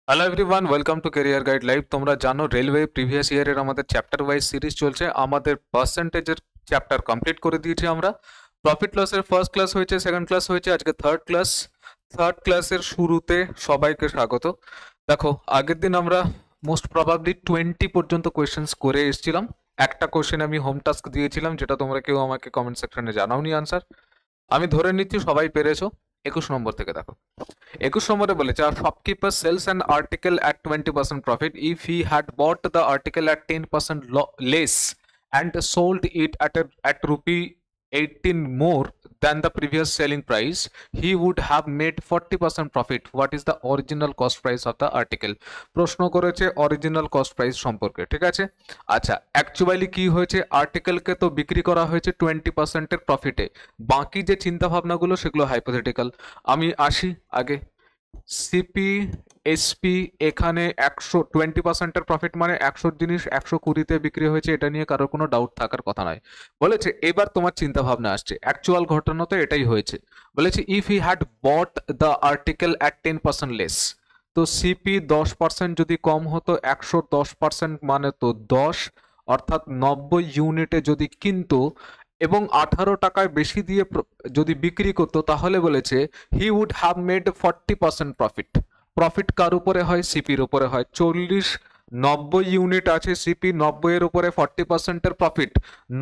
Hello everyone, welcome to career guide live. তোমরা জানো railway previous ইয়ারের আমাদের চ্যাপ্টার ওয়াইজ সিরিজ চলছে। আমাদের পার্সেন্টেজের চ্যাপ্টার কমপ্লিট করে দিয়েছি আমরা। প্রফিট লসের ফার্স্ট ক্লাস হয়েছে, সেকেন্ড ক্লাস হয়েছে, আজকে থার্ড ক্লাস। থার্ড ক্লাসের শুরুতে সবাইকে স্বাগত। দেখো, আগের দিন আমরা মোস্ট প্রবাবলি 20 পর্যন্ত কোয়েশ্চেন্স করে এসেছিলাম। একটা কোশ্চেন আমি হোম টাস্ক দিয়েছিলাম, যেটা তোমরা কেউ আমাকে কমেন্ট সেকশনে জানাওনি আনসার। আমি ধরে নিচ্ছি সবাই পেরেছো। 21 নম্বর থেকে দেখো। 21 নম্বরে বলেছে, আর shopkeeper sells an article at 20% profit if he had bought the article at 10% less and sold it at rupee 18 more than the previous selling price, he would have made 40% profit. What is the original cost price of the article? প্রশ্ন করেছে original cost price সম্পর্কে, ঠিক আছে। আচ্ছা, actually কি হয়েছে, আর্টিকেলকে তো বিক্রি করা হয়েছে 20%-এর প্রফিটে। বাকি যে চিন্তা ভাবনাগুলো সেগুলো হাইপোথেটিক্যাল। আমি আসি আগে। সিপি এসপি এখানে 120%-এর প্রফিট, মানে 100 জিনিস 120-তে বিক্রি হয়েছে, এটা নিয়ে কারোর কোনো ডাউট থাকার কথা নয়। বলেছে এবার তোমার চিন্তা ভাবনা আসছে, অ্যাকচুয়াল ঘটনা তো এটাই হয়েছে। বলেছে if he had bought the article at 10% less, তো সিপি 10% যদি কম হতো, 110% মানে তো 10, অর্থাৎ 90 ইউনিটে যদি কিনতো এবং 18 টাকায় বেশি দিয়ে যদি বিক্রি করতো, তাহলে বলেছে he would have made 40% profit. Profit কার উপরে হয়? সিপির উপরে হয়। 90 ইউনিট আছে সিপি, 90 এর উপরে 40%-এর প্রফিট।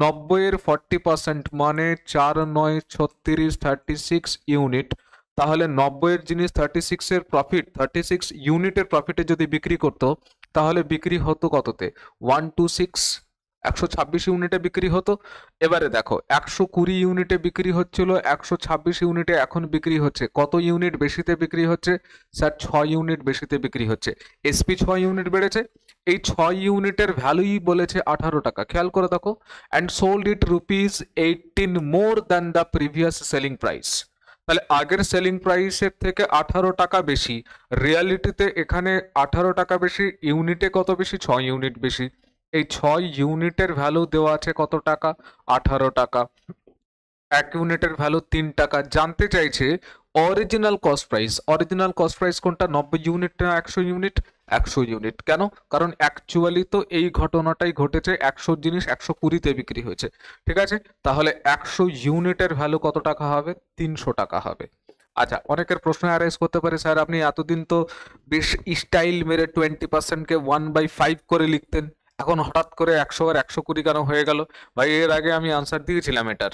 90 এর 40% মানে 4 9 36, 36 ইউনিট। তাহলে 90 এর জিনিস 36 এর প্রফিট, 36 ইউনিটের প্রফিটে যদি বিক্রি করতো, তাহলে বিক্রি হতো কততে? 126, 126 ইউনিটে বিক্রি হতো। এবারে দেখো, 120 ইউনিটে বিক্রি হচ্ছিল, 126 ইউনিটে এখন বিক্রি হচ্ছে কত ইউনিট বেশিতে বিক্রি হচ্ছে? স্যার 6 ইউনিট বেশিতে বিক্রি হচ্ছে। এসপি 6 ইউনিট বেড়েছে, এই 6 ইউনিটের ভ্যালুই বলেছে 18 টাকা। খেয়াল করে দেখো, and sold it ₹18 more than the previous selling price. তাহলে আগের সেলিং প্রাইসের থেকে 18 টাকা বেশি। রিয়ালিটিতে এখানে 18 টাকা বেশি, ইউনিটে কত বেশি? 6 ইউনিট বেশি। এই 6 ইউনিটের ভ্যালু দেওয়া আছে কত টাকা? 18 টাকা। 1 ইউনিটের ভ্যালু 3 টাকা। জানতে চাইছে original cost price. Original cost price কোনটা? 90 ইউনিট না 100 ইউনিট? 100 ইউনিট। কেন? কারণ অ্যাকচুয়ালি তো এই ঘটনাটাই ঘটেছে, 100 জিনিস 120-তে বিক্রি হয়েছে, ঠিক আছে। তাহলে 100 ইউনিটের ভ্যালু কত টাকা হবে? 300 টাকা হবে। আচ্ছা, অনেকের প্রশ্ন অ্যারাইজ করতে পারে, স্যার আপনি এতদিন তো বেশ স্টাইল মেরে 20%-কে 1/5 করে লিখতেন, এখন হঠাৎ করে 100 আর 120 কেন হয়ে গেল? ভাই, এর আগে আমি আনসার দিয়েছিলাম এটার।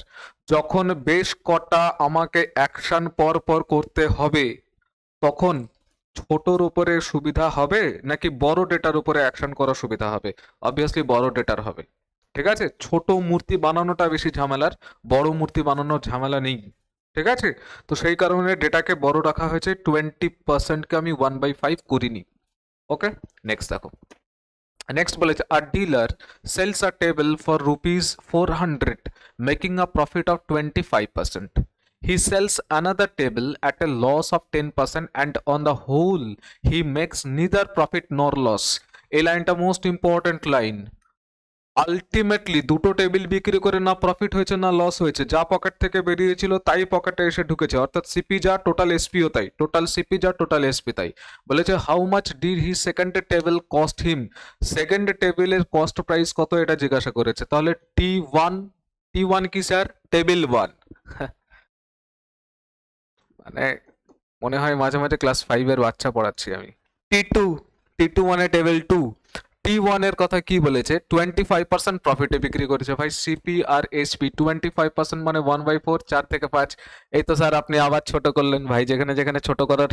যখন বেশ কটা আমাকে অ্যাকশন পর পর করতে হবে, তখন ছোটর উপরে সুবিধা হবে নাকি বড় ডেটার উপরে অ্যাকশন করা সুবিধা হবে? অবভিয়াসলি বড় ডেটার হবে, ঠিক আছে। ছোট মূর্তি বানানোটা বেশি ঝামেলার, বড় মূর্তি বানানোর ঝামেলা নেই, ঠিক আছে। তো সেই কারণে ডেটাকে বড় রাখা হয়েছে, 20%-কে আমি 1/5 করিনি। ওকে, নেক্সট দেখো। নেক্সট বলেছে, a dealer sells a table for ₹400 making a profit of 25%. He sells another table at a loss of 10% and on the whole he makes neither profit nor loss. এই লাইনটা মোস্ট ইম্পর্টেন্ট লাইন। আলটিমেটলি দুটো table বিক্রি করে না profit হয়েছে না loss হয়েছে, যা পকেট থেকে বেরিয়েছিল তাই পকেটে এসে ঢুকেছে, অর্থাৎ সিপি যা টোটাল এসপিও তাই, টোটাল সিপি যা টোটাল এসপি তাই। বলেছে how much did he second table cost him. Second টেবিলের কস্ট প্রাইস কত এটা জিজ্ঞাসা করেছে। তাহলে T1, T1 কি স্যার? টেবিল 1। মানে মনে হয় মাঝে মাঝে ক্লাস 5-এর বাচ্চা পড়াচ্ছি আমি। T2, T2 মানে টেবিল 2। T1 এর কথা কি বলেছে? 25% প্রফিটে বিক্রি করেছে। ভাই সিপি আর এসপি 25% মানে 1/4, 4 থেকে 5। এই তো স্যার আপনি আবার ছোট করলেন। ভাই, যেখানে যেখানে ছোট করার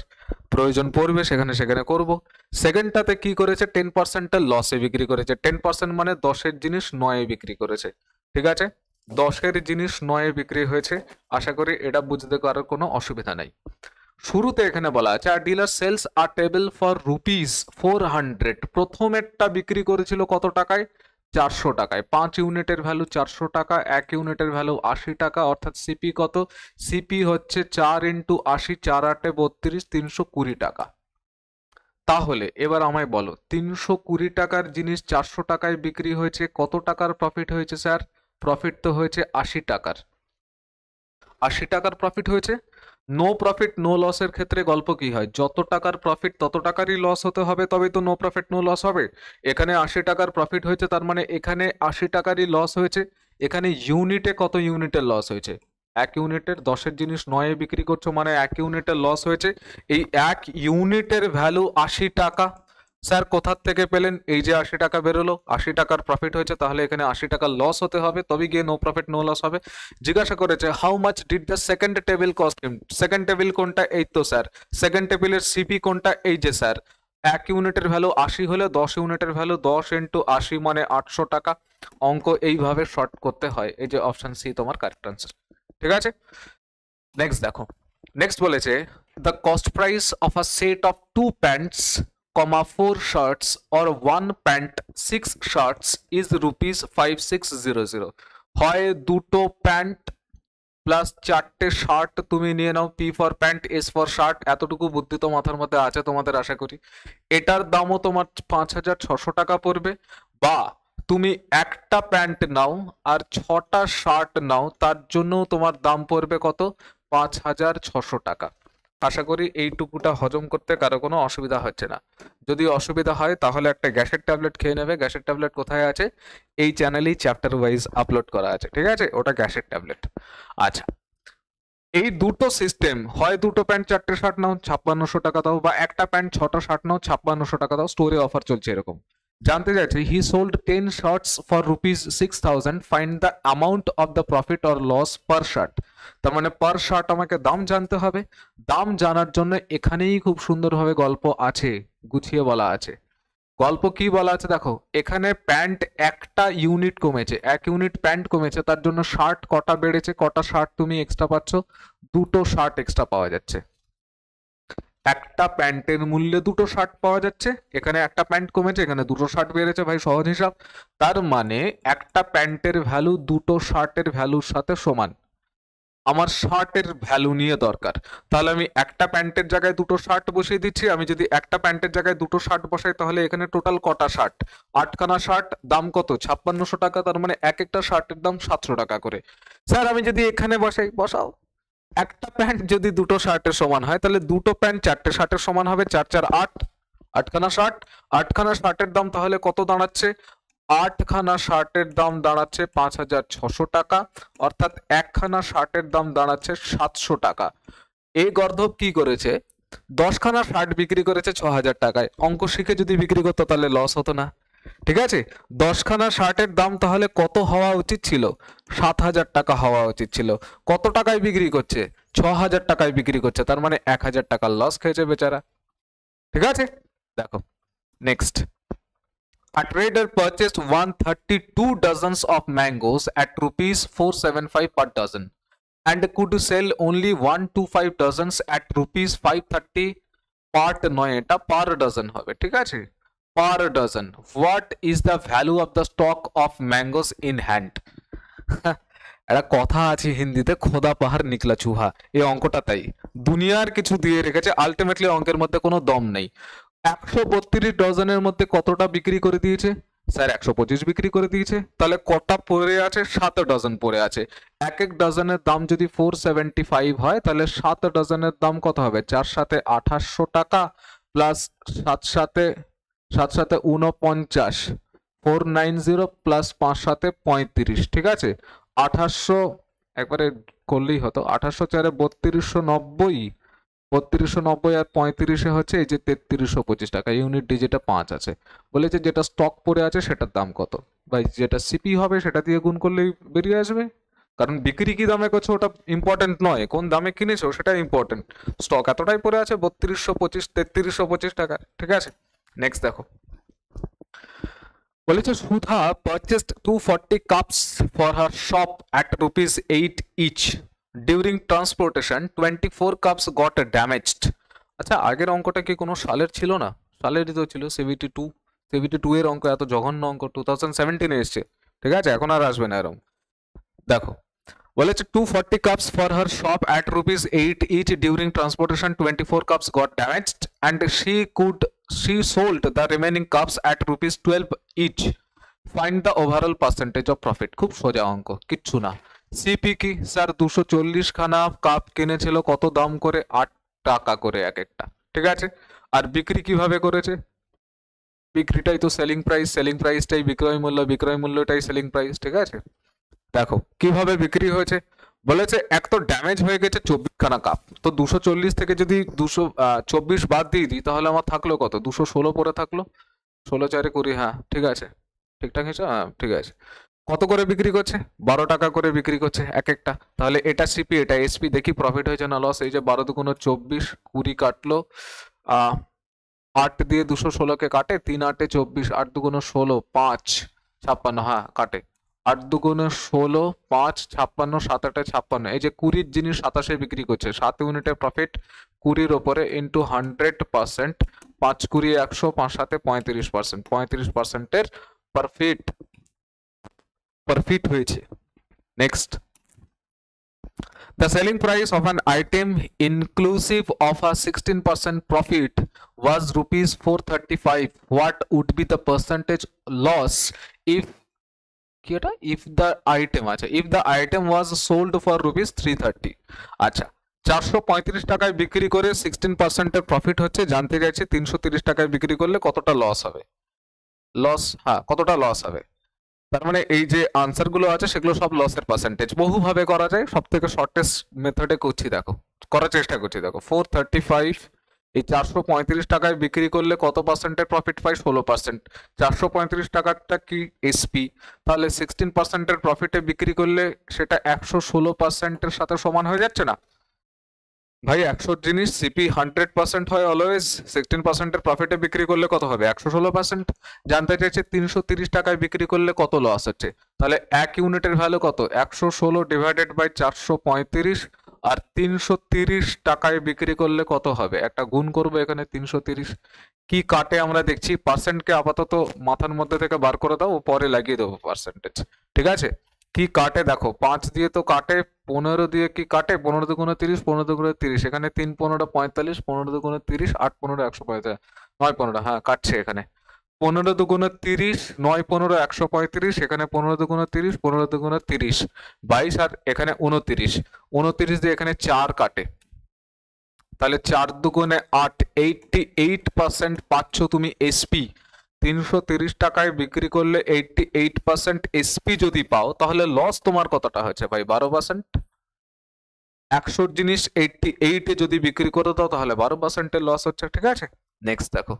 প্রয়োজন পড়বে সেখানে সেখানে করব। সেকেন্ডটাতে কি করেছে? 10%-এর লসে বিক্রি করেছে। 10% মানে 10-এর জিনিস 9-এ বিক্রি করেছে, ঠিক আছে। 10-এর জিনিস 9-এ বিক্রি হয়েছে। আশা করি এটা বুঝতে কারোর কোনো অসুবিধা নাই। শুরুতে এখানে বলা আছে, আর dealer sells a table for ₹400। প্রথমেরটা বিক্রি করেছিল কত টাকায়? 400 টাকায়। 5 ইউনিটের ভ্যালু 400 টাকা, 1 ইউনিটের ভ্যালু 80 টাকা, অর্থাৎ সিপি কত? সিপি হচ্ছে 4 × 80, 4 8 32, 320 টাকা। তাহলে এবার আমায় বলো, 320 টাকার জিনিস 400 টাকায় বিক্রি হয়েছে, কত টাকার প্রফিট হয়েছে স্যার? প্রফিট তো হয়েছে 80 টাকার। 80 টাকার প্রফিট হয়েছে। নো প্রফিট নো লসের ক্ষেত্রে গল্প কি হয়, যত টাকার প্রফিট তত টাকারই লস হতে হবে, তবেই তো নো প্রফিট নো লস হবে। এখানে 80 টাকার প্রফিট হয়েছে, তার মানে এখানে 80 টাকারই লস হয়েছে। এখানে ইউনিটে কত ইউনিটের লস হয়েছে, 1 ইউনিটের, 10-এর জিনিস 9-এ বিক্রি করছো মানে 1 ইউনিটের লস হয়েছে। এই 1 ইউনিটের ভ্যালু 80 টাকা। স্যার কোথার থেকে পেলেন, এই যে 80 টাকা বেরোলো, 80 টাকার প্রফিট হয়েছে, তাহলে এখানে 80 টাকা লস হতে হবে, তবে গিয়ে নো প্রফিট নো লস হবে। জিজ্ঞাসা করেছে how much did the second table cost him. Second table কোনটা, এই তো স্যার সেকেন্ড টেবিলের সিপি কোনটা, এই যে স্যার 1 ইউনিটের ভ্যালু 80 হলে 10 ইউনিটের ভ্যালু 10 ইন্টু 80 মানে 800 টাকা। অঙ্ক এইভাবে শর্ট করতে হয়। এই যে অপশন সি তোমার কারেক্ট আনসার। ঠিক আছে, নেক্সট দেখো। নেক্সট বলেছে the cost price of a set of 2 pants, 4 shirts or 1 pant 6 shirts is ₹5600। হয় দুটো প্যান্ট প্লাস 4টে শার্ট তুমি নিয়ে নাও, P for pant, S for shirt, এতটুকু বুদ্ধি তো মাথার মধ্যে আছে তোমাদের আশা করি। এটার দামও তোমার 5600 টাকা পড়বে, বা তুমি একটা প্যান্ট নাও আর 6টা শার্ট নাও, তার জন্য তোমার দাম পড়বে কত, 5600 টাকা। আশা করি এইটুকুটা হজম করতে কারো কোনো অসুবিধা হচ্ছে না। যদি অসুবিধা হয় তাহলে একটা গ্যাসের ট্যাবলেট খেয়ে নেবে। গ্যাসের ট্যাবলেট কোথায় আছে, এই চ্যানেলেই চ্যাপ্টার ওয়াইজ আপলোড করা আছে, ঠিক আছে, ওটা গ্যাসের ট্যাবলেট। আচ্ছা, এই দুটো সিস্টেম, হয় দুটো প্যান্ট 4টে শার্ট নাও 5600 টাকা দাও, বা একটা প্যান্ট 6টা শার্ট নাও 5600 টাকা দাও, স্টোরে অফার চলছে এরকম। জানতে চাইছে he sold 10 shirts for ₹6000, find the amount of the profit or loss per shirt. তার মানে পার শার্ট আমাকে দাম জানতে হবে। দাম জানার জন্য এখানেই খুব সুন্দরভাবে গল্প আছে, গুছিয়ে বলা আছে। গল্প কি বলা আছে দেখো, এখানে প্যান্ট একটা ইউনিট কমেছে, 1 ইউনিট প্যান্ট কমেছে, তার জন্য শার্ট কটা বেড়েছে, কটা শার্ট তুমি এক্সট্রা পাচ্ছ, দুটো শার্ট এক্সট্রা পাওয়া যাচ্ছে। একটা প্যান্টের মূল্যে দুটো শার্ট পাওয়া যাচ্ছে, এখানে একটা প্যান্ট কমেছে, এখানে দুটো শার্ট বেড়েছে, ভাই সহজ হিসাব। তার মানে একটা প্যান্টের ভ্যালু দুটো শার্টের ভ্যালুর সাথে সমান। আমার শার্টের ভ্যালু নিয়ে দরকার, তাহলে আমি একটা প্যান্টের জায়গায় দুটো শার্ট বসিয়ে দিচ্ছি। আমি যদি একটা প্যান্টের জায়গায় দুটো শার্ট বসাই, তাহলে এখানে টোটাল কটা শার্ট, 8খানা শার্ট, দাম কত, 5600 টাকা। তার মানে এক একটা শার্টের দাম 700 টাকা করে। স্যার আমি যদি এখানে বসাই, বসাও, একটা প্যান্ট যদি দুটো শার্টের সমান হয়, তাহলে দুটো প্যান্ট 4টে শার্টের সমান হবে, 4 4 8, 8খানা শার্ট। 8খানা শার্টের দাম তাহলে কত দাঁড়াচ্ছে, 8খানা শার্টের দাম দাঁড়াচ্ছে 5600 টাকা, অর্থাৎ একখানা শার্টের দাম দাঁড়াচ্ছে 700 টাকা। এই গর্ধব কি করেছে, 10খানা শার্ট বিক্রি করেছে 6000 টাকায়। অঙ্ক শিখে যদি বিক্রি করতো তাহলে লস হতো না, ঠিক আছে। 10খানা শার্টের দাম তাহলে কত হওয়া উচিত ছিল, 7000 টাকা হওয়া উচিত ছিল। কত টাকায় বিক্রি করছে, 6000 টাকায় বিক্রি করছে, তার মানে 1000 টাকার লস খেয়েছে বেচারা, ঠিক আছে। দেখো next, a trader purchased 132 dozens of mangoes at ₹475 per dozen and could sell only 125 dozens at ₹530 part নয়, এটা পার ডজন হবে, ঠিক আছে, per dozen. What is the value of the stock of mangoes in hand. একটা কথা আছে হিন্দিতে, খোদা পাহাড় নিকলা চুহা, এই অঙ্কটা তাই, দুনিয়ার কিছু দিয়ে রেখেছে, আলটিমেটলি অঙ্কের মধ্যে কোনো দম নেই। 132 ডজনের মধ্যে কতটা বিক্রি করে দিয়েছে, স্যার 125 বিক্রি করে দিয়েছে, তাহলে কটা পড়ে আছে, 7 ডজন পড়ে আছে। এক এক ডজনের দাম যদি 475 হয়, তাহলে 7 ডজনের দাম কত হবে, 4 সাথে 2800 টাকা প্লাস 7 সাথে 49, 490 প্লাস 5 সাথে 35, ঠিক আছে, 2800 একবারে করলেই হতো, 2800 4 3290, 3290 আর 35 হচ্ছে এই যে 3325 টাকা, ইউনিট ডি যেটা 5 আছে। বলেছে যেটা স্টক পড়ে আছে সেটার দাম কত, ভাই যেটা সিপি হবে সেটা দিয়ে গুণ করলেই বেরিয়ে আসবে, কারণ বিক্রি কি দামে করছো ওটা ইম্পর্টেন্ট নয়, কোন দামে কিনেছো সেটা ইম্পর্টেন্ট। স্টক এতটাই পড়ে আছে 3225 3325 টাকা, ঠিক আছে। নেক্সট দেখো, বলেছে সুধা purchased 240 cups for her shop at ₹8 each. During transportation 24 cups got damaged. আচ্ছা আগের অঙ্কটা কি কোনো সালের ছিল না, সালেরই তো ছিল, 72 এর অঙ্ক, এত জঘন্য অঙ্ক 2017 এ এসছে, ঠিক আছে, এখন আর আসবে না এরকম। দেখো বলেছে 240 cups for her shop at ₹8 each. During transportation 24 cups got damaged and she sold the remaining cups at ₹12 each. Find the overall percentage of profit. খুব সোজা অঙ্ক, কিচ্ছু না, সিপি কি স্যার 240 খানা কাপ কিনেছিল কত দাম করে 8 টাকা করে এক একটা, ঠিক আছে। আর বিক্রি কিভাবে করেছে, বিক্রিটাই তো সেলিং প্রাইস, সেলিং প্রাইসটাই বিক্রয় মূল্য, বিক্রয় মূল্যটাই সেলিং প্রাইস, ঠিক আছে। দেখো কিভাবে বিক্রি হয়েছে, বলেছে এক তো ড্যামেজ হয়ে গেছে 24 খানা কাপ, তো 240 থেকে যদি 224 বাদ দিয়ে দিই তাহলে আমার থাকলো কত, 216 পরে থাকলো, 16 4 20, হ্যাঁ ঠিক আছে, ঠিকঠাক হিসাব, হ্যাঁ ঠিক আছে। কত করে বিক্রি করছে, 12 টাকা করে বিক্রি করছে এক একটা, তাহলে এটা সিপি এটা এসপি, দেখি প্রফিট হয়েছে না লস। এই যে 12 দুগুণ 24, 20 কাটলো, 8 দিয়ে 216 কে কাটে, 3 8 24, 8 দুগুণ 16, 5 56, হ্যাঁ কাটে, 8 দুগুণ 16, 5 56, 7 8 56, এই যে 20 জিনিস 27 বিক্রি করছে, 7 ইউনিটের প্রফিট 20 ওপরে ইন্টু 100%, 5 20 100, 5 7 35%, 35%-এর প্রফিট, প্রফিট হয়েছে। Next, the selling price of an item inclusive of a 16% profit was rupees 435. What would be the percentage loss if if the item, if the item was sold for rupees 330? আচ্ছা, 435 টাকায় বিক্রি করে 16%-এর profit হচ্ছে, জানতে চাইছে 330 টাকায় বিক্রি করলে কতটা লস হবে, লস, হ্যাঁ কতটা লস হবে। তার মানে এই যে আনসার গুলো আছে সেগুলো সব লসের পার্সেন্টেজ, বহুভাবে করা যায়, সব থেকে শর্টেস্ট মেথডে করছি, দেখো করার চেষ্টা করছি। দেখো 435 এই 435 টাকায় বিক্রি করলে কত পার্সেন্টের প্রফিট পাই, 16%। 435 টাকাটা কি এসপি, তাহলে 16%-এর প্রফিটে বিক্রি করলে সেটা 116%-এর সাথে সমান হয়ে যাচ্ছে না ভাই। 100 জিনিস সিপি 100% হয় অলওয়েজ, 16%-এর প্রফিটে বিক্রি করলে কত হবে, 116%। জানতে চাইছে 330 টাকায় বিক্রি করলে কত লস হচ্ছে, তাহলে এক ইউনিটের ভ্যালু কত, 116 ডিভাইডেড বাই 435, আর 330 টাকায় বিক্রি করলে কত হবে, একটা গুণ করবো এখানে, 330 কি কাটে আমরা দেখছি, পার্সেন্টকে আপাতত মাথার মধ্যে থেকে বার করে দাও, পরে লাগিয়ে দেবো পার্সেন্টেজ, ঠিক আছে। কি কাটে দেখো, 5 দিয়ে তো কাটে, 15 দিয়ে কি কাটে, 15 দুগুণে 30, 15 দুগুণে 30, এখানে 3 15 45, 15 দুগুণে 30, 8 15 145, 9 15, হ্যাঁ কাটছে এখানে, 15 দুগুণে 30, 9 15 135, এখানে 15 দুগুণে 30, 15 দুগুণে 30, 22, আর এখানে 29, 29 দিয়ে এখানে 4 কাটে, তাহলে 4 দুগুণে 8, 88% পাচ্ছ তুমি এসপি। 330 টাকায় বিক্রি করলে 88% এসপি যদি পাও, তাহলে লস তোমার কতটা হচ্ছে ভাই, 12%। 100 জিনিস 88-এ যদি বিক্রি করে দাও তাহলে 12%-এর লস হচ্ছে, ঠিক আছে। নেক্সট দেখো,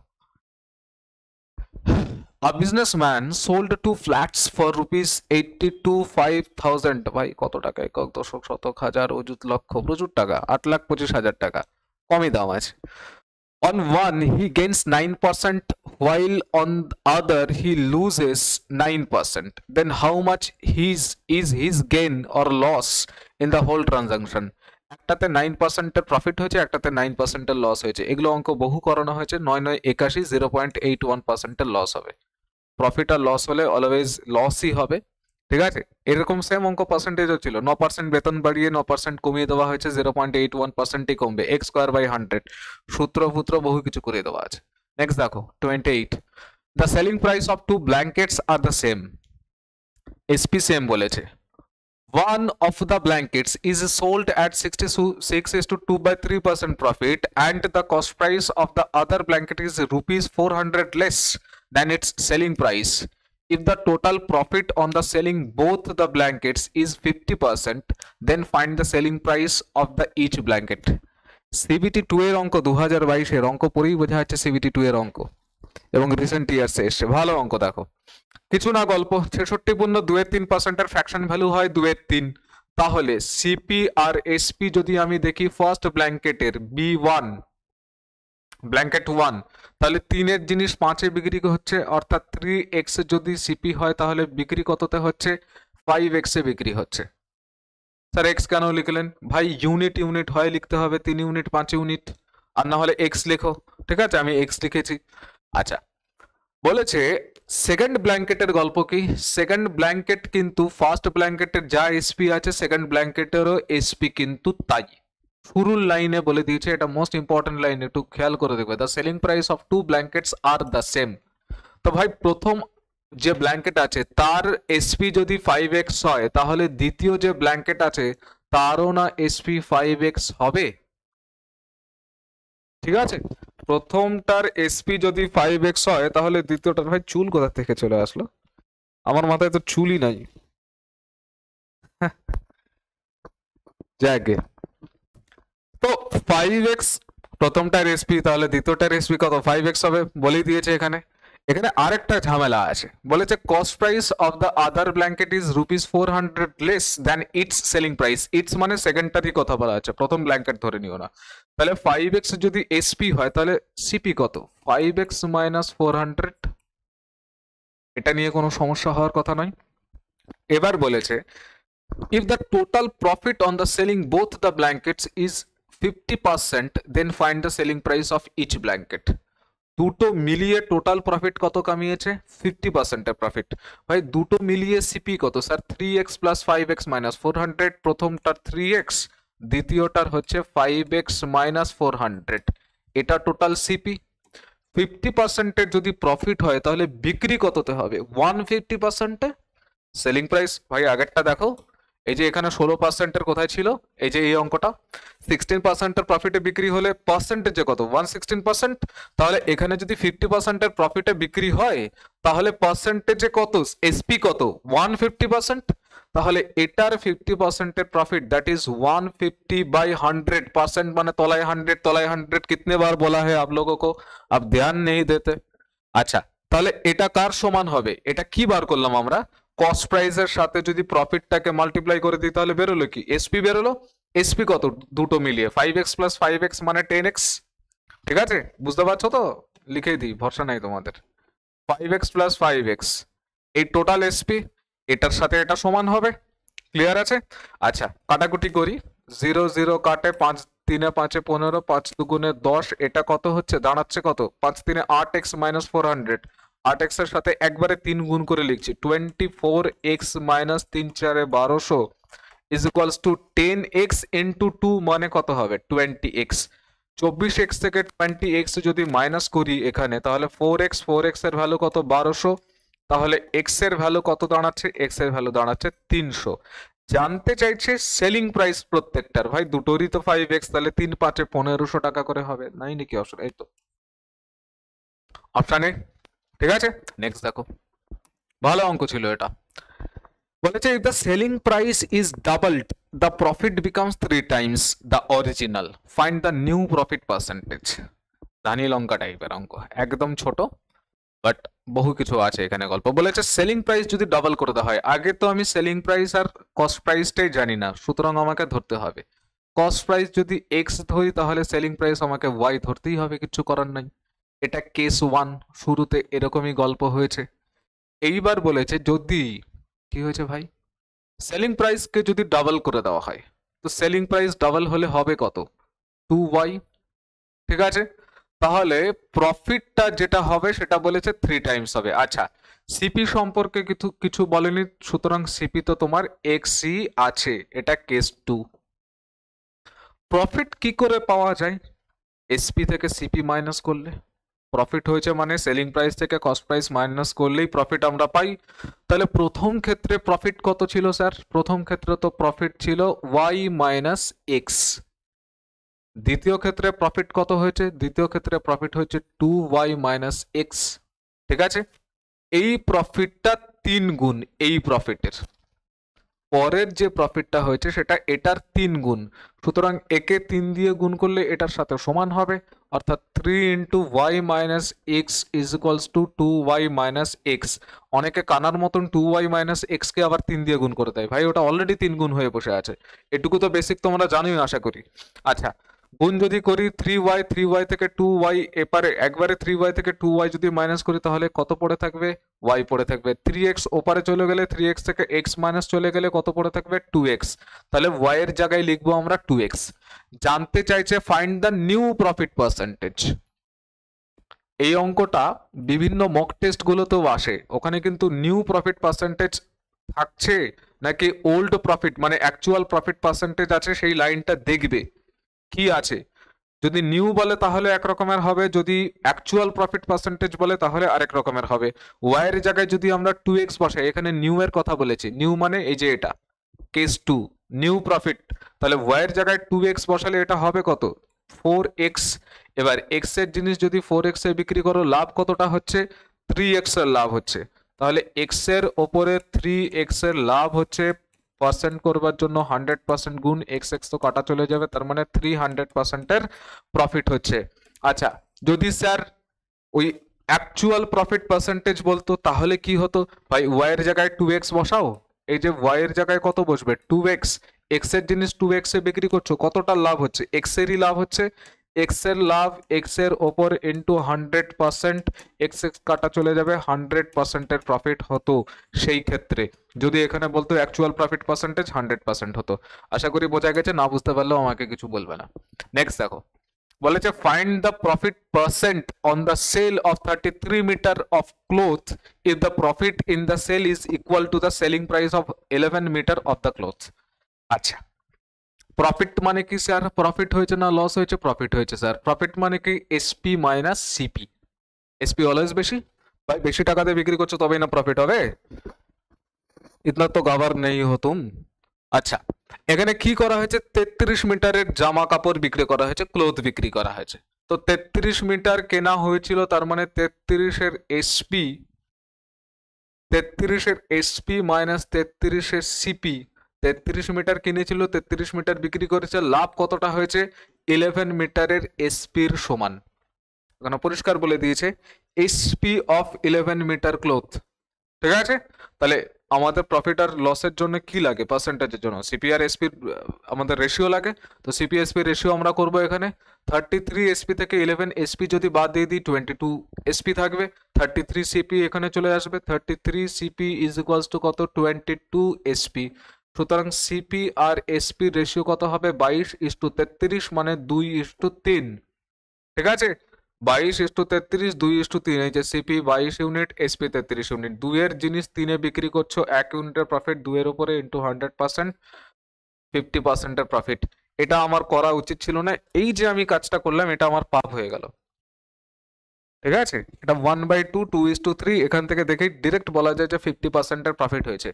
a businessman sold 2 flats for rupees 82,500, ভাই কত টাকা, একক দশক শতক হাজার অযুত লক্ষ, প্রচুর টাকা, 8,25,000 টাকা, কমই দাম আছে। On one he gains 9%, while on the other he loses 9%. Then how much is his gain or loss in the whole transaction? একটাতে 9%-এর প্রফিট হয়েছে, একটাতে 9%-এর লস হয়েছে। এগুলো অঙ্ক বহু করানো হয়েছে, 9 9 81, 0.81%-এর লস হবে। প্রফিট আর লস হলে অলওয়েজ লসই হবে, ঠিক আছে। এরকম সেম অঙ্ক পার্সেন্টেজও ছিল, 9% বেতন বাড়িয়ে 9% কমিয়ে দেওয়া হয়েছে, 0.81%ই কমবে, x স্কোয়ার বাই 100, সূত্র বহু কিছু করে দেওয়া আছে। নেক্সট দেখো 28, the selling price of 2 blankets are the same, SP same বলেছে। One of the blankets is sold at 66:2/3% profit, and the cost price of the other blanket is rupees 400 less than its selling price. If the total profit on the selling both the blankets is 50%, then find the selling price of the each blanket. CBT 2 এর অঙ্ক, 2022 এর অঙ্ক পড়েই বোঝা যাচ্ছে CBT 2 এর অঙ্ক, এবং রিসেন্ট ইয়ার্সে এসছে, ভালো অঙ্ক। দেখো কিছু না গল্প, 66 পূর্ণ 2.3%-এর ফ্র্যাকশন ভ্যালু হয় 2/3, তাহলে সিপি আর এসপি যদি আমি দেখি ফার্স্ট ব্ল্যাঙ্কেটের B1 ব্ল্যাঙ্কেট 1, তাহলে 3-এর জিনিস 5-এ বিক্রি হচ্ছে, অর্থাৎ 3x যদি সিপি হয় তাহলে বিক্রি কততে হচ্ছে, 5x-এ বিক্রি হচ্ছে। স্যার এক্স কেন লিখলেন ভাই, ইউনিট হয় লিখতে হবে, 3 ইউনিট 5 ইউনিট, আর না হলে এক্স লেখো, ঠিক আছে, আমি এক্স লিখেছি। আচ্ছা, বলেছে সেকেন্ড ব্ল্যাঙ্কেটের গল্প কি, সেকেন্ড ব্ল্যাঙ্কেট কিন্তু ফার্স্ট ব্ল্যাঙ্কেটের যা এসপি আছে সেকেন্ড ব্ল্যাঙ্কেটেরও এসপি কিন্তু তাই। শুরুর লাইনে বলে দিয়েছে, এটা মোস্ট ইম্পর্টেন্ট লাইন, একটু খেয়াল করে দেখবে, the selling price of 2 blankets are the same. তো ভাই প্রথম যে ব্ল্যাঙ্কেট আছে তার এসপি যদি 5x হয়, তাহলে দ্বিতীয় যে ব্ল্যাঙ্কেট আছে তারও না এসপি 5x হবে? ঠিক আছে, প্রথমটার এসপি যদি 5x হয়, তাহলে দ্বিতীয়টার, ভাই চুল কোথা থেকে চলে আসলো, আমার মাথায় তো চুলই নাই। যাকে তো 5x প্রথমটার এসপি, তাহলে দ্বিতীয়টার এসপি কত 5x হবে, বলেই দিয়েছে এখানে। এখানে আরেকটা ঝামেলা আছে, বলেছে cost price of the other blanket is ₹400 less than it's selling price. It's মানে সেকেন্ডটারই কথা বলা আছে, প্রথম ব্ল্যাঙ্কেট ধরে নিও না। তাহলে 5x যদি এসপি হয়, তাহলে সিপি কত, 5x মাইনাস 400। এটা নিয়ে কোনো সমস্যা হওয়ার কথা নয়। এবার বলেছে if the total profit on the selling both the blankets is 50%, then find the selling price of each blanket. দুটো মিলিয়ে টোটাল প্রফিট কত কামিয়েছে, 50% এর প্রফিট। ভাই দুটো মিলিয়ে সিপি কত sir, 3x plus 5x minus 400। প্রথমটার 3x, দ্বিতীয়টার হচ্ছে 5x মাইনাস 400, এটা টোটাল সিপি। 50%-এর যদি প্রফিট হয়, তাহলে বিক্রি কততে হবে, 150%-এ সেলিং প্রাইস। ভাই আগেরটা দেখো, এই যে এখানে 16%-এর কোথায় ছিল, এই যে এই অঙ্কটা 16%-এর প্রফিটে বিক্রি হলে পার্সেন্টেজে কত, 116%। তাহলে এখানে যদি 50%-এর প্রফিটে বিক্রি হয়, তাহলে পার্সেন্টেজে কত, এসপি কত, 150%। তাহলে এটার 50%-এর প্রফিট, দ্যাট ইজ 150/100%, মানে তলায় 100 তলায় 100 कितने बार बोला है आप लोगों को, आप ध्यान नहीं देते। আচ্ছা, তাহলে এটা কার সমান হবে, এটা কি বার করলাম আমরা, কস্ট প্রাইসের সাথে যদি প্রফিটটাকে মাল্টিপ্লাই করে দিই, তাহলে বেরোলো কি, এসপি বেরোলো। এসপি কত, দুটো মিলিয়ে 5x প্লাস 5x মানে 10x। ঠিক আছে, বুঝতে পারছো তো, লিখেই দিই, ভরসা নাই তোমাদের। 5x প্লাস 5x, এই টোটাল এসপি, এটার সাথে এটা সমান হবে। ক্লিয়ার আছে? আচ্ছা, কাটাকুটি করি, 0 0 কাটে, 5 3 5 15, 5 2 10, এটা কত হচ্ছে, দাঁড়াচ্ছে কত, 5 3 8x মাইনাস 400। 8x এর সাথে একবারে 3 গুণ করে লিখছি, 24x minus 3 4 1200 is equals two 10x into 2 মানে কত হবে, 20x। 24x থেকে 20x যদি মাইনাস করি এখানে, তাহলে 4x এর ভ্যালু কত, 1200। তাহলে x এর ভ্যালু কত দাঁড়াচ্ছে, x এর ভ্যালু দাঁড়াচ্ছে 300। জানতে চাইছে সেলিং প্রাইস প্রত্যেকটার, ভাই দুটোরই তো 5x, তাহলে 3 5 1500 টাকা করে হবে, নাই নাকি অপশন, এই তো অপশানে। ঠিক আছে, নেক্সট দেখো, ভালো অঙ্ক ছিল এটা। বলেছে if the selling price is doubled, the profit becomes 3 times the original, find the new profit percentage। ধানি লঙ্কা টাইপের অঙ্ক, একদম ছোট, বাট বহু কিছু আছে এখানে গল্প। বলেছে সেলিং প্রাইস যদি ডাবল করে দেওয়া হয়, আগে তো আমি সেলিং প্রাইস আর কস্ট প্রাইসটাই জানি না, সুতরাং আমাকে ধরতে হবে কস্ট প্রাইস যদি এক্স ধরি, তাহলে সেলিং প্রাইস আমাকে ওয়াই ধরতেই হবে, কিছু করার নাই। এটা কেস 1, শুরুতে এরকমই গল্প হয়েছে। এইবার বলেছে যদি কি হয়েছে ভাই, সেলিং প্রাইসকে যদি ডাবল করে দেওয়া হয়, তো সেলিং প্রাইস ডাবল হলে হবে কত, 2y। ঠিক আছে, তাহলে প্রফিটটা যেটা হবে সেটা বলেছে 3 টাইমস হবে। আচ্ছা, সিপি সম্পর্কে কিছু কিছু বলেনি, সুতরাং সিপি তো তোমার এক্সই আছে, এটা কেস 2। প্রফিট কি করে পাওয়া যায়, এসপি থেকে সিপি মাইনাস করলে প্রফিট হয়েছে, মানে সেলিং প্রাইস থেকে কস্ট প্রাইস মাইনাস করলেই প্রফিট আমরা পাই। তাহলে প্রথম ক্ষেত্রে প্রফিট কত ছিল স্যার, প্রথম ক্ষেত্রে তো প্রফিট ছিল y মাইনাস এক্স। দ্বিতীয় ক্ষেত্রে প্রফিট কত হয়েছে, দ্বিতীয় ক্ষেত্রে প্রফিট হয়েছে 2y মাইনাস এক্স। ঠিক আছে, এই প্রফিটটা 3 গুণ এই প্রফিটের, পরের যে প্রফিটটা হয়েছে সেটা এটার 3 গুণ, সুতরাং একে 3 দিয়ে গুণ করলে এটার সাথে সমান হবে, অর্থাৎ 3 into y minus x is equals to 2y minus x. অনেকে কানার মতন 2y মাইনাস এক্সকে আবার 3 দিয়ে গুণ করে দেয়, ভাই ওটা অলরেডি 3 গুণ হয়ে বসে আছে, এটুকু তো বেসিক তোমরা জানোই আশা করি। আচ্ছা, গুণ যদি করি 3y থেকে 2y, এপারে একবারে 3y থেকে 2y যদি মাইনাস করি, তাহলে কত পড়ে থাকবে, y পড়ে থাকবে। 3x ওপারে চলে গেলে, 3x থেকে x মাইনাস চলে গেলে কত পড়ে থাকবে, 2x। তাহলে y এর জায়গায় লিখবো আমরা 2x। জানতে চাইছে find the new profit percentage. এই অঙ্কটা বিভিন্ন মক টেস্ট গুলোতেও আসে, ওখানে কিন্তু নিউ প্রফিট পার্সেন্টেজ থাকছে নাকি ওল্ড প্রফিট মানে অ্যাকচুয়াল প্রফিট পার্সেন্টেজ আছে, সেই লাইনটা দেখবে কি আছে। যদি নিউ বলে তাহলে এক রকমের হবে, যদি অ্যাকচুয়াল প্রফিট পার্সেন্টেজ বলে তাহলে আরেক রকমের হবে। ওয়াই এর জায়গায় যদি আমরা 2x বসাই, এখানে নিউ এর কথা বলেছি, নিউ মানে এই যে এটা কেস 2 নিউ প্রফিট, তাহলে ওয়াই এর জায়গায় 2x বসালে এটা হবে কত 4x। এবার x এর জিনিস যদি 4x এ বিক্রি করো লাভ কতটা হচ্ছে 3x এর লাভ হচ্ছে, তাহলে x এর ওপরে 3x এর লাভ হচ্ছে, পার্সেন্ট করবার জন্য 100% গুণ x তো কাটা চলে যাবে, তার মানে 300% এর প্রফিট হচ্ছে। আচ্ছা যদি স্যার ওই অ্যাকচুয়াল প্রফিট পার্সেন্টেজ বলতো তাহলে কি হতো, ভাই ওয়াই এর জায়গায় 2x বসাও, এই যে ওয়াই এর জায়গায় কত বসবে 2x, x এর জিনিস 2x এ বিক্রি করছো, কতটা লাভ হচ্ছে x এরই লাভ হচ্ছে, x এর লাভ x এর ওপর ইনটু 100%, x কাটা চলে যাবে 100% এর প্রফিট হতো সেই ক্ষেত্রে। যদি এখানে বলতো অ্যাকচুয়াল প্রফিট পার্সেন্টেজ 100% হতো। আশা করি বোঝা গেছে, না বুঝতে পারলেও আমাকে কিছু বলবে না। নেক্সট দেখো বলেছে find the profit percent on the sale of 33 metre of cloth if the profit in the sale is equal to the selling price of 11 metre of the cloth. আচ্ছা প্রফিট মানে কি স্যার, প্রফিট হয়েছে না loss হয়েছে, profit হয়েছে sir. Profit মানে কি SP minus CP, SP always বেশি, ভাই বেশি টাকাতে বিক্রি করছো তবেই না প্রফিট হবে, ইতনা তো গাবার নেই হো তুম। আচ্ছা এখানে কি করা হয়েছে 33 মিটারের জামা কাপড় বিক্রি করা হয়েছে, ক্লোথ বিক্রি করা হয়েছে, তো 33 মিটার কেনা হয়েছিল, তার মানে 33 এর এসপি, 33 এর এসপি মাইনাস 33 এর সিপি, 33 মিটার কিনেছিল 33 মিটার বিক্রি করেছে, লাভ কতটা হয়েছে 11 মিটারের এসপির সমান। এখানে পরিষ্কার বলে দিয়েছে এসপি অফ 11 মিটার ক্লোথ, ঠিক আছে। তাহলে আমাদের প্রফিট আর লসের জন্য কি লাগে পার্সেন্টেজের জন্য সিপি আর এসপি আমাদের রেশিও লাগে, তো সিপি এসপি রেশিও আমরা করব এখানে 33 এসপি থেকে 11 এসপি যদি বাদ দিয়ে দিই 22 এসপি থাকবে, 33 সিপি এখানে চলে আসবে, 33 সিপি ইজ ইকুয়ালস টু কত 22 এসপি। সুতরাং সিপি আর এসপি রেশিও কত হবে 22:33 মানে 2:3, ঠিক আছে 22:33 2:3, এই যে সিপি 22 ইউনিট এসপি 33 ইউনিট, 2 এর জিনিস 3 এ বিক্রি করছো 1 ইউনিটের প্রফিট 2 এর উপরে ইন্টু 100% 50% এর প্রফিট। এটা আমার করা উচিত ছিল না, এই যে আমি কাজটা করলাম এটা আমার পাপ হয়ে গেল, ঠিক আছে। এটা 1/2 2:3, এখান থেকে দেখে ডিরেক্ট বলা যায় যে 50% এর প্রফিট হয়েছে।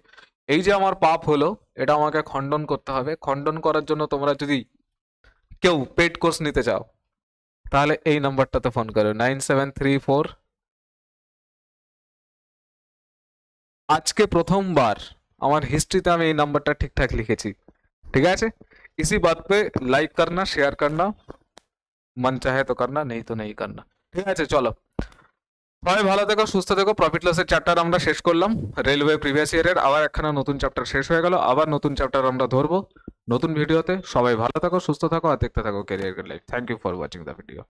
এই যে আমার পাপ হলো এটা আমাকে খণ্ডন করতে হবে, খণ্ডন করার জন্য তোমরা যদি কেউ পেড কোর্স নিতে চাও তাহলে এই নাম্বারটাতে ফোন করো 9734। আজকে প্রথমবার আমার হিস্ট্রিতে আমি এই নাম্বারটা ঠিকঠাক লিখেছি, ঠিক আছে। इसी बात पे लाइक करना शेयर करना, मन चाहे तो करना नहीं तो नहीं करना, ঠিক আছে। চলো সবাই ভালো থেকো সুস্থ থেকো। প্রফিট লসের চ্যাপ্টার আমরা শেষ করলাম, রেলওয়ে প্রিভিয়াস ইয়ারের আবার একখানা নতুন চ্যাপ্টার শেষ হয়ে গেল, আবার নতুন চ্যাপ্টার আমরা ধরবো নতুন ভিডিওতে। সবাই ভালো থাকো সুস্থ থাকো আর দেখতে থাকো career life. Thank you for watching the video.